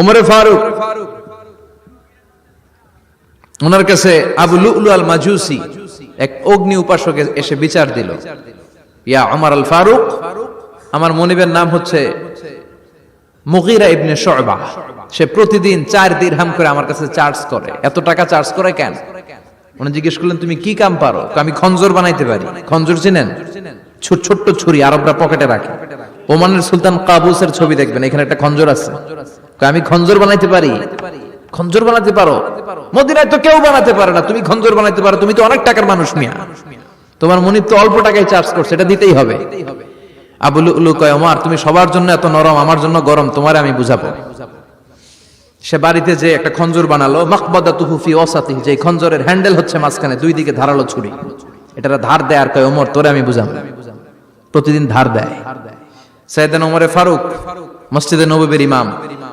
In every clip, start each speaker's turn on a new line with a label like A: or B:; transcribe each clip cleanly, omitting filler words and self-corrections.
A: ওমরে ফারুক, ওনার কাছে আবু লুলু আল মাজুসি এক অগ্নি উপাসক এসে বিচার দিল, ইয়া ওমর আল ফারুক, আমার মনিবের নাম হচ্ছে মুগীরা ইবনে শুবা, সে প্রতিদিন 4 দিরহাম করে আমার কাছে চার্জ করে। এত টাকা চার্জ করে কেন? উনি জিজ্ঞেস করলেন, তুমি কি কাম পারো? আমি খঞ্জর বানাইতে পারি। খঞ্জর চিনেন? ছোট্ট ছুরি আরবরা পকেটে রাখে। ওমানের সুলতান কাবুসের ছবি দেখবেন, এখানে একটা খঞ্জর আছে। আমি খঞ্জর বানাইতে পারি। খঞ্জর বানাতে পারো? মদিনায় তো কেউ বানাতে পারে না, তুমি খঞ্জর বানাইতে পারো? তুমি তো অনেক টাকার মানুষ মিয়া, তোমার মনিব তো অল্প টাকায় চার্জ করছে, এটা দিতেই হবে। আবু লুলু কয়, ওমর তুমি সবার জন্য এত নরম, আমার জন্য গরম, তোমারে আমি বুঝাবো। সে বাড়িতে যে একটা খঞ্জর বানালো, মাকবাদাতুহু ফি ওয়াসাতিহি, যে খঞ্জরের হ্যান্ডেল হচ্ছে মাঝখানে, 2 দিকে ধারালো ছুরি, এটা ধার দেয়। আর কয়, ওমর তোরে আমি বুঝাবো। প্রতিদিন ধার দেয়। সাইয়েদনা ওমরে ফারুক মসজিদে নববীর ইমাম,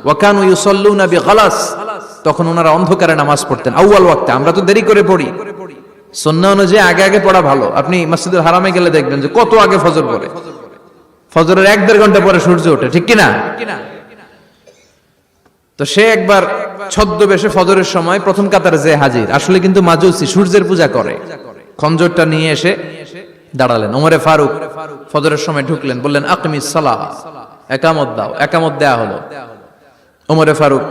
A: ওয়া কানু ইউসাল্লুনা বিগালাস, তখন ওনারা অন্ধকারে নামাজ পড়তেন আউয়াল ওয়াক্তে। আমরা তো দেরি করে পড়ি, সুন্নাহ অনুযায়ী আগে আগে পড়া ভালো। আপনি মসজিদুল হারামে গেলে দেখবেন যে কত আগে ফজর পড়ে, ফজরের 1-1.5 ঘন্টা পরে সূর্য ওঠে, ঠিক কিনা? তো সে একবার ছদ্মবেশে ফজরের সময় প্রথম কাতারে যে হাজির, আসলে কিন্তু মাজুসি, সূর্যের পূজা করে। খঞ্জরটা নিয়ে এসে দাঁড়ালেন। ওমরে ফারুক ফজরের সময় ঢুকলেন, বললেন আকিমিস সালাহ, একামত দাও। একামত দেয়া হলো। ওমরে ফারুক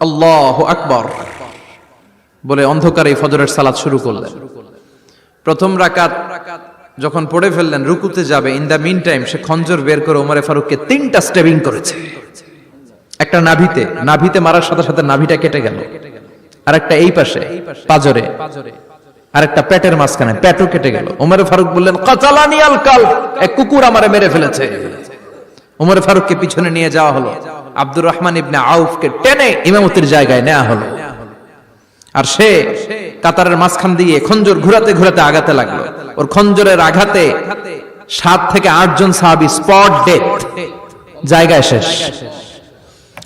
A: আল্লাহু আকবার বলে অন্ধকারে ফজরের সালাত শুরু করলেন। প্রথম রাকাত যখন পড়ে ফেললেন, রুকুতে যাবে, ইন দা মিন টাইম সে খঞ্জর বের করে ওমরে ফারুককে 3টা স্টেবিং করেছে। একটা নাভিতে মারার সাথে সাথে নাভিটা কেটে গেল, আর একটা এই পাশে পাজরে, আর একটা পেটের মাঝখানে, পেটও কেটে গেল। ওমরে ফারুক বললেন, কাতালানি আল কালব, এক কুকুর আমারে মেরে ফেলেছে। ওমরে ফারুককে পিছনে নিয়ে যাওয়া হলো। আব্দুর রহমান ইবনে আউফকে টেনে ইমামতির জায়গায় নেওয়া হলো। আর সে কাতারের মাঝখান দিয়ে খঞ্জর ঘুরাতে ঘুরাতে আগাতে লাগলো। ওর খঞ্জরের আঘাতে 7 থেকে 8 জন সাহাবী স্পট ডেথ, জায়গায় শেষ।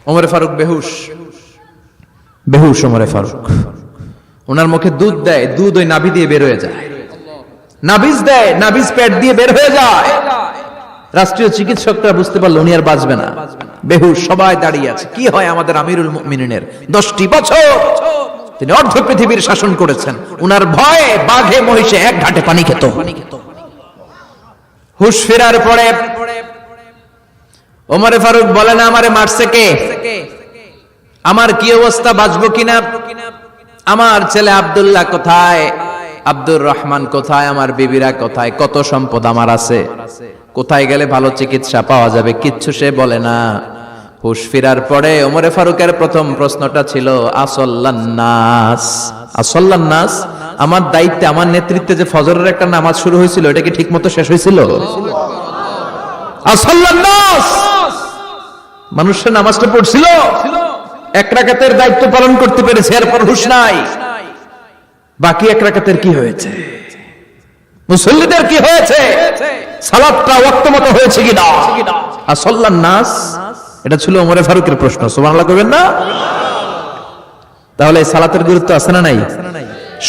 A: ওমরে ফারুক বেহুশ। ওমরে ফারুক, ওনার মুখে দুধ দেয়, দুধ ওই নাভি দিয়ে বের হয়ে যায়। নাভিজ দেয়, নাভিজ পেট দিয়ে বের হয়ে যায়। রাষ্ট্রীয় চিকিৎসকরা বুঝতে পারলো উনি আর বাঁচবে না, বেহুশ। সবাই দাঁড়িয়ে আছে। কি হয় আমাদের আমিরুল মুমিনিনের? 10টি বছর তিনি অর্ধ পৃথিবীর শাসন করেছেন। উনার ভয়ে বাঘে মহিষে এক ঘাটে পানি খেত। হুশ ফেরার পরে ওমরে ফারুক বলেন, আমারে মারছে কে? আমার কি অবস্থা, বাঁচবো কিনা? আমার ছেলে আব্দুল্লাহ কোথায়? আব্দুর রহমান কোথায়? আমার বিবিরা কোথায়? কত সম্পদ আমার আছে, কোথায় গেলে ভালো চিকিৎসা পাওয়া যাবে? কিচ্ছু সে বলে না। হুশ ফিরার পরে ওমরে ফারুকের প্রথম প্রশ্নটা ছিল, আসল্লান্নাস, আসল্লান্নাস, আমার দায়িত্বে, আমার নেতৃত্বে যে ফজরের একটা নামাজ শুরু হয়েছিল, এটা কি ঠিক মতো শেষ হয়েছিল? আসল্লান্নাস, মানুষের নামাজটা পড়ছিল, 1 রাকাতের দায়িত্ব পালন করতে পেরেছে, এরপর হুশ নাই। বাকি 1 রাকাতের কি হয়েছে? মুসল্লিদের কি হয়েছে? সালাতটা ওয়াক্ত মতো হয়েছে কিনা? আসল্লান্নাস, এটা ছিল ওমরে ফারুকের প্রশ্ন। সুবহানাল্লাহ কইবেন না? তাহলে এই সালাতের গুরুত্ব আছে না নাই?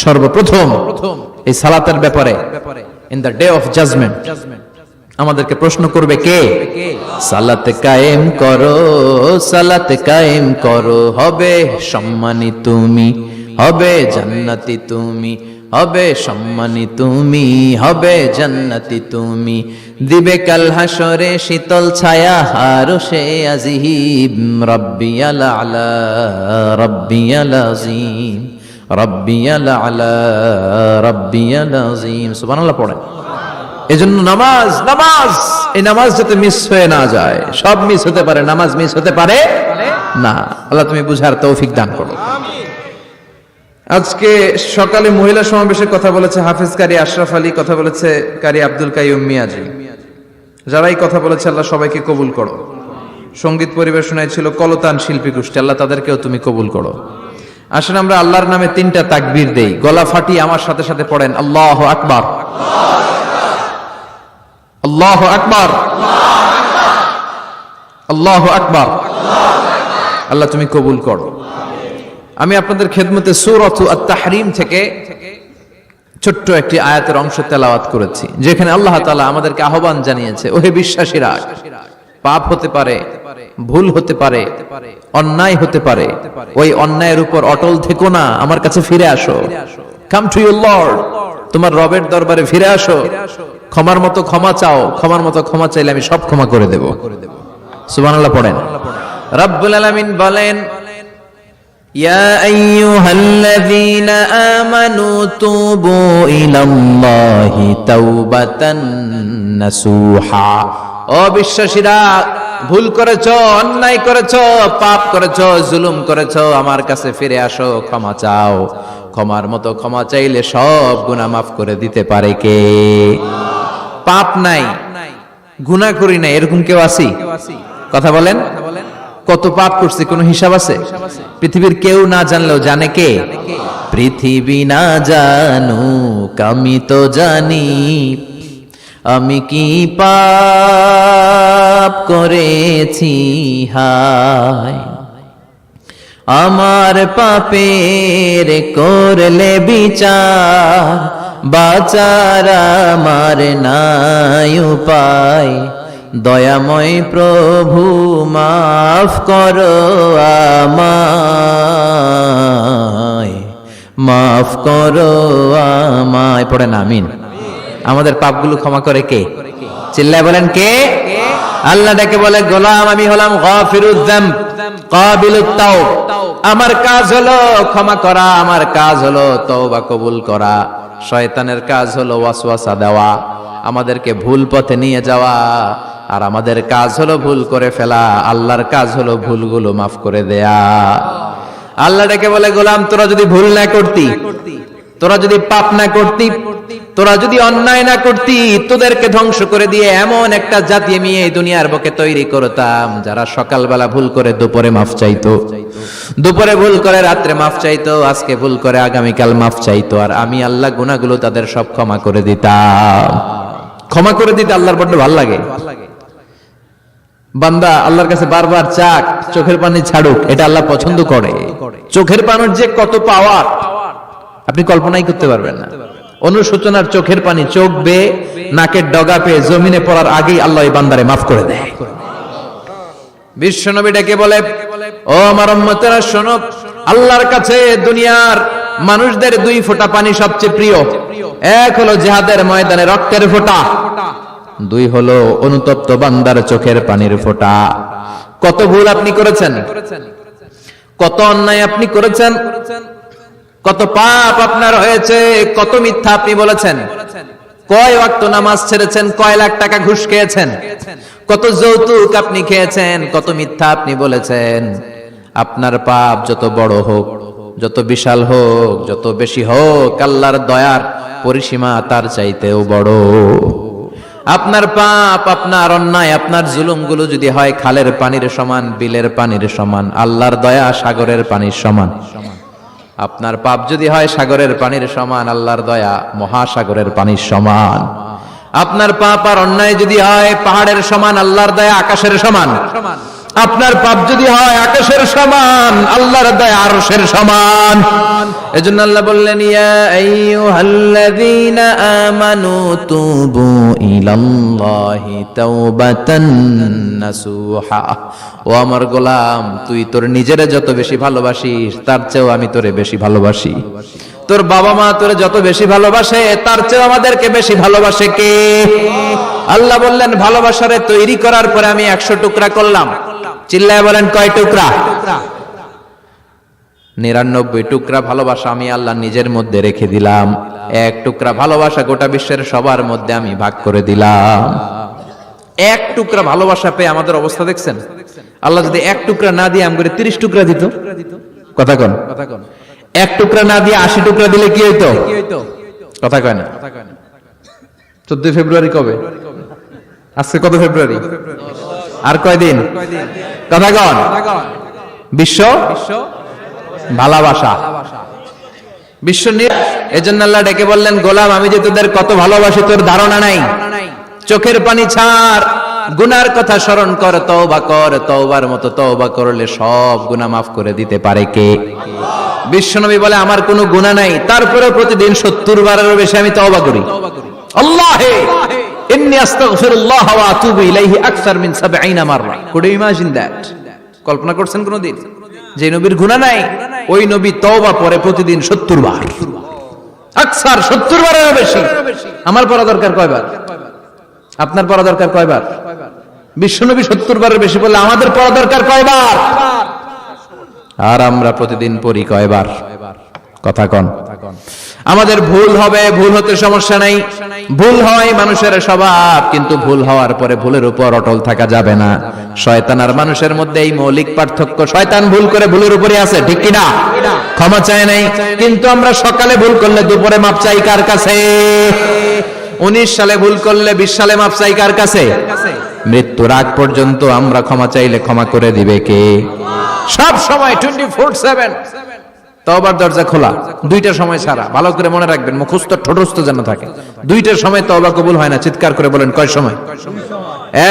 A: সর্বপ্রথম এই সালাতের ব্যাপারে in the day of judgment আমাদেরকে প্রশ্ন করবে কে? সালাত কায়েম করো, সালাত কায়েম করো, হবে সম্মানী তুমি, হবে জান্নাতি তুমি, হবে সম্মানী তুমি, হবে জান্নাতি তুমি, দিবে কাল হাসরে শীতল ছায়া আরশে আজিম, রাব্বিয়াল আলা, রাব্বিয়াল আযীম, রাব্বিয়াল আলা, রাব্বিয়াল আযীম। সুবহানাল্লাহ পড়েন। এজন্য নামাজ, এই নামাজ যাতে মিস হয়ে না যায়। সব মিস হতে পারে, নামাজ মিস হতে পারে না। আল্লাহ তুমি বুঝার তৌফিক দান করো। আজকে সকালে মহিলা সমাবেশের কথা বলেছে হাফেজ কারি আশরাফ আলী, কথা বলেছে কারি আব্দুল কাইয়ুম মিয়াজি। যারাই কথা বলেছে আল্লাহ সবাইকে কবুল করো। সঙ্গীত পরিবেশনায় ছিল কলতান শিল্পী গোষ্ঠী, আল্লাহ তাদেরকেও তুমি কবুল করো। আসেন আমরা আল্লাহর নামে 3টা তাকবীর দেই, গলা ফাটিয়ে আমার সাথে সাথে পড়েন, আল্লাহু আকবার, আল্লাহু আকবার, আল্লাহু আকবার। আল্লাহ তুমি কবুল করো। আমি আপনাদের খেদমতে সূরাতু আত-তাহরীম থেকে ছোট্ট একটি আয়াতের অংশ তেলাওয়াত করেছি, যেখানে আল্লাহ তাআলা আমাদেরকে আহ্বান জানিয়েছে, ওহে বিশ্বাসীরা, পাপ হতে পারে, ভুল হতে পারে, অন্যায় হতে পারে, ওই অন্যায়ের উপর অটল থেকো না, আমার কাছে ফিরে আসো। কাম টু ইউর লর্ড, তোমার রবের দরবারে ফিরে আসো, ক্ষমার মতো ক্ষমা চাও, ক্ষমার মতো ক্ষমা চাইলে আমি সব ক্ষমা করে দেব। সুবহানাল্লাহ পড়েন। রব্বুল আলামিন বলেন, ইয়া আইয়ুহাল্লাযীনা আমানু তুবু ইলাল্লাহি তাওবাতান নাসুহা। ও বিশ্বাসীরা, ভুল করেছো, অন্যায় করেছো, পাপ করেছো, জুলুম করেছো, আমার কাছে ফিরে আসো, ক্ষমা চাও। ক্ষমার মতো ক্ষমা চাইলে সব গুনাহ মাফ করে দিতে পারে কে? পাপ নাই, গুনাহ করি নাই, এরকম কেউ আছি? কথা বলেন। কত পাপ করছি, কোনো হিসাব আছে? পৃথিবীর কেউ না জানলেও জানে কে? পৃথিবী না জানুক আমি তো জানি, আমি কি পাপ করেছি হায়। আমার পাপের করলে বিচার, বাঁচার আমার নাই উপায়। দয়াময় প্রভু মাফ করো আমায়, মাফ করো আমায়। পড়েন আমিন। আমাদের পাপগুলো ক্ষমা করে কে? চিল্লায় বলেন কে? আল্লাহ ডেকে বলে, গোলাম আমি হলাম গাফিরুয যামব কাবিলুত তাওব। আমার কাজ হলো ক্ষমা করা, আমার কাজ হলো তওবা কবুল করা। শয়তানের কাজ হলো ওয়াসওয়াসা দেওয়া, আমাদেরকে ভুল পথে নিয়ে যাওয়া। আর আমাদের কাজ হলো ভুল করে ফেলা, আল্লাহর কাজ হলো ভুলগুলো মাফ করে দেয়া। আল্লাহ ডেকে বলে, গোলাম তোরা যদি ভুল না করতি, তোরা যদি পাপ না করতি, তোরা যদি অন্যায় না করতি, তোদেরকে ধ্বংস করে দিয়ে এমন একটা জাতি আমি এই দুনিয়ার বুকে তৈরি করতাম যারা সকালবেলা ভুল করে দুপুরে মাফ চাইতো, দুপুরে ভুল করে রাত্রে মাফ চাইতো, আজকে ভুল করে আগামীকাল মাফ চাইতো। আর আমি আল্লাহ গুনাহগুলো তাদের সব ক্ষমা করে দিতাম। ক্ষমা করে দিতে আল্লাহর বড্ড ভালো লাগে। বান্দা আল্লাহর কাছে বারবার চাক, চোখের পানি ছাড়ুক, এটা আল্লাহ পছন্দ করে। চোখের পানির যে কত পাওয়ার আপনি কল্পনাই করতে পারবেন না। অনুশোচনার চোখের পানি চোখ বেয়ে নাকের ডগা পেয়ে জমিনে পড়ার আগেই আল্লাহ এই বান্দারে মাফ করে দেয়। বিশ্বনবী ডেকে বলে, ও আমার উম্মতেরা শোনো, আল্লাহর কাছে দুনিয়ার মানুষদের দুই ফোঁটা পানি সবচেয়ে প্রিয়। এক হলো জিহাদের ময়দানে রক্তের ফোঁটা, দুই হলো অনুতপ্ত বান্দার চোখের পানির ফোঁটা। কত ভুল আপনি করেছেন, কত অন্যায় আপনি করেছেন, কত পাপ আপনার হয়েছে, কত মিথ্যা আপনি বলেছেন, কয় ওয়াক্ত নামাজ ছেড়েছেন, কয় লাখ টাকা ঘুষ খেয়েছেন, কত যৌতুক আপনি খেয়েছেন, কত মিথ্যা আপনি বলেছেন। আপনার পাপ যত বড় হোক, যত বিশাল হোক, যত বেশি হোক, আল্লাহর দয়ার পরিসীমা তার চাইতেও বড়। আপনার পাপ, আপনার অন্যায়, আপনার জুলুমগুলো যদি হয় খালের পানির সমান, বিলের পানির সমান, আল্লাহর দয়া সাগরের পানির সমান। আপনার পাপ যদি হয় সাগরের পানির সমান, আল্লাহর দয়া মহাসাগরের পানির সমান। আপনার পাপ আর অন্যায় যদি হয় পাহাড়ের সমান, আল্লাহর দয়া আকাশের সমান। আপনার পাপ যদি হয় আকাশের সমান, আল্লাহর দয়া আরশের সমান। এজন্য আল্লাহ বললেন, ইয়া আইয়ুহাল্লাযীনা আমানু তুবু ইলাল্লাহি তাওবাতান নাসুহা। ও আমার গোলাম, তুই তোর নিজেরে যত বেশি ভালোবাসিস তার চেয়েও আমি তোরে বেশি ভালোবাসি। তোর বাবা মা তোরে যত বেশি ভালোবাসে তার চেয়েও আমাদেরকে বেশি ভালোবাসে কে? আল্লাহ বললেন, ভালোবাসারে তৈরি করার পরে আমি 100 টুকরা করলাম। চিল্লায় বলেন কয় টুকরা? 99 টুকরা ভালোবাসা আমি আল্লাহ নিজের মধ্যে রেখে দিলাম। 1 টুকরা ভালোবাসা গোটা বিশ্বের সবার মধ্যে আমি ভাগ করে দিলাম। 1 টুকরা ভালোবাসা পেয়ে আমাদের অবস্থা দেখছেন? আল্লাহ যদি 1 টুকরা না দিয়ে আমগরে 30 টুকরা দিত, কথা কন, 1 টুকরা না দিয়ে 80 টুকরা দিলে কি হইতো? কথা কয় না। 14 ফেব্রুয়ারি কবে? আজকে কত ফেব্রুয়ারি? আর কয়দিন? কথা কন। বিশ্ব ভালোবাসা, বিশ্ব। এজন্য আল্লাহ ডেকে বললেন, গোলাম আমি যে তোদের কত ভালোবাসি তোর ধারণা নাই। চোখের পানি ছাড়, গুনার কথা স্মরণ কর, তওবা কর। তওবার মতো তওবা করলে সব গুনাহ মাফ করে দিতে পারে কে? বিশ্বনবী বলে, আমার কোনো গুনাহ নাই, তারপরে প্রতিদিন 70 বারেরও বেশি আমি তওবা করি। আল্লাহে ইন্নী আস্তাগফিরুল্লাহ ওয়া আতুবু ইলাইহি আকসার মিন 70 মাররা। Could you imagine that? কল্পনা করছেন কোনদিন যে নবীর গুনাহ নাই, ওই নবী তওবা পড়ে প্রতিদিন 70 বার, আকসার 70 বারেরও বেশি। আমার পড়া দরকার কয়বার? আপনার পড়া দরকার কয়বার? বিশ্বনবী 70 বারের বেশি বললে আমাদের পড়া দরকার কয়বার? আর আমরা প্রতিদিন পড়ি কয়বার? কথা কন। আমাদের ভুল হবে, ভুল হতে সমস্যা নাই, ভুল হয় মানুষের স্বভাব, কিন্তু ভুল হওয়ার পরে ভুলের উপর অটল থাকা যাবে না। শয়তান আর মানুষের মধ্যে এই মৌলিক পার্থক্য। শয়তান ভুল করে ভুলের উপরে আছে, ঠিক কিনা? ক্ষমা চায় নাই, কিন্তু আমরা সকালে ভুল করলে দুপুরে মাপ চাই কার কাছে? 19 সালে ভুল করলে 20 সালে মাপ চাই কার কাছে? মৃত্যুর আগ পর্যন্ত আমরা ক্ষমা চাইলে ক্ষমা করে দিবে কে? সব সময় 24/7 তওবার দরজা খোলা, দুইটা সময় ছাড়া। ভালো করে মনে রাখবেন, মুখস্থ ঠোঁটস্থ যেন থাকে। দুইটার সময় তওবা কবুল হয় না, চিৎকার করে বলেন কয় সময়?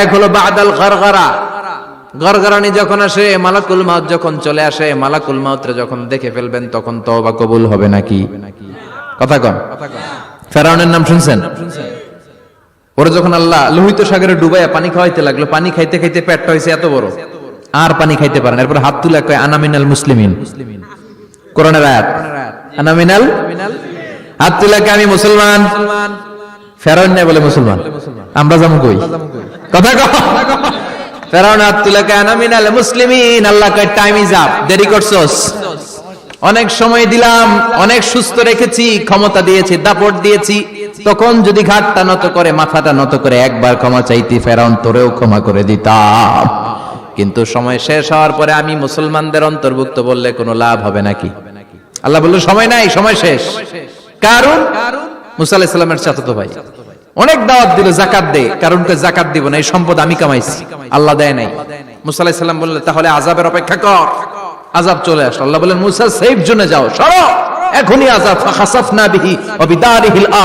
A: এক হলো বাদাল গরগরা, গরগরানি যখন আসে, মালাকুল মাউত যখন চলে আসে, মালাকুল মাউতরে যখন দেখে ফেলবেন তখন তওবা কবুল হবে নাকি? কথা কন। ফেরাউনের নাম শুনছেন? ওরা যখন আল্লাহ লোহিত সাগরে ডুবাইয়া পানি খাওয়াইতে লাগলো, পানি খাইতে খাইতে পেটটা হয়েছে এত বড়, আর পানি খাইতে পারেন। এরপর হাত তুলে কয় আনা মিনাল মুসলিমিন। কোরআনের আয়াত, আনা মিনাল, হাত তুলে কয় আমি মুসলমান। ফেরাউন না বলে মুসলমান, আমরা যাবো কই? কথা কও। ফেরাউন হাত তুলে কয় আনা মিনাল মুসলিমিন। আল্লাহ কয় টাইম ইজ আপ, দেরি করছস, অনেক সময় দিলাম, অনেক সুস্থ রেখেছি, ক্ষমতা দিয়েছি, দাপট দিয়েছি, তখন যদি ঘাটটা নত করে, মাথাটা নত করে একবার ক্ষমা চাইতি, ফেরাউন তোরেও ক্ষমা করে দিতাম। কিন্তু সময় শেষ হওয়ার পরে আমি মুসলমানদের অন্তর্ভুক্ত বললে কোনো লাভ হবে নাকি? আল্লাহ বলল সময় নাই, সময় শেষ। কারণ মুসা আলাইহিস সালামের চাচাতো ভাই অনেক দাওয়াত দিল, যাকাত দে, কারণ যাকাত দিব না, এই সম্পদ আমি কামাইছি, আল্লাহ দেয় নাই। মুসা আলাইহিস সালাম বললেন তাহলে আযাবের অপেক্ষা কর। আযাব চলে আসলো। আল্লাহ বলেন মুসা সেফ জোনে যাও, সরো, এখনই আযাব। ফাখাসাফনা বিহি ওয়া বিদারিহিল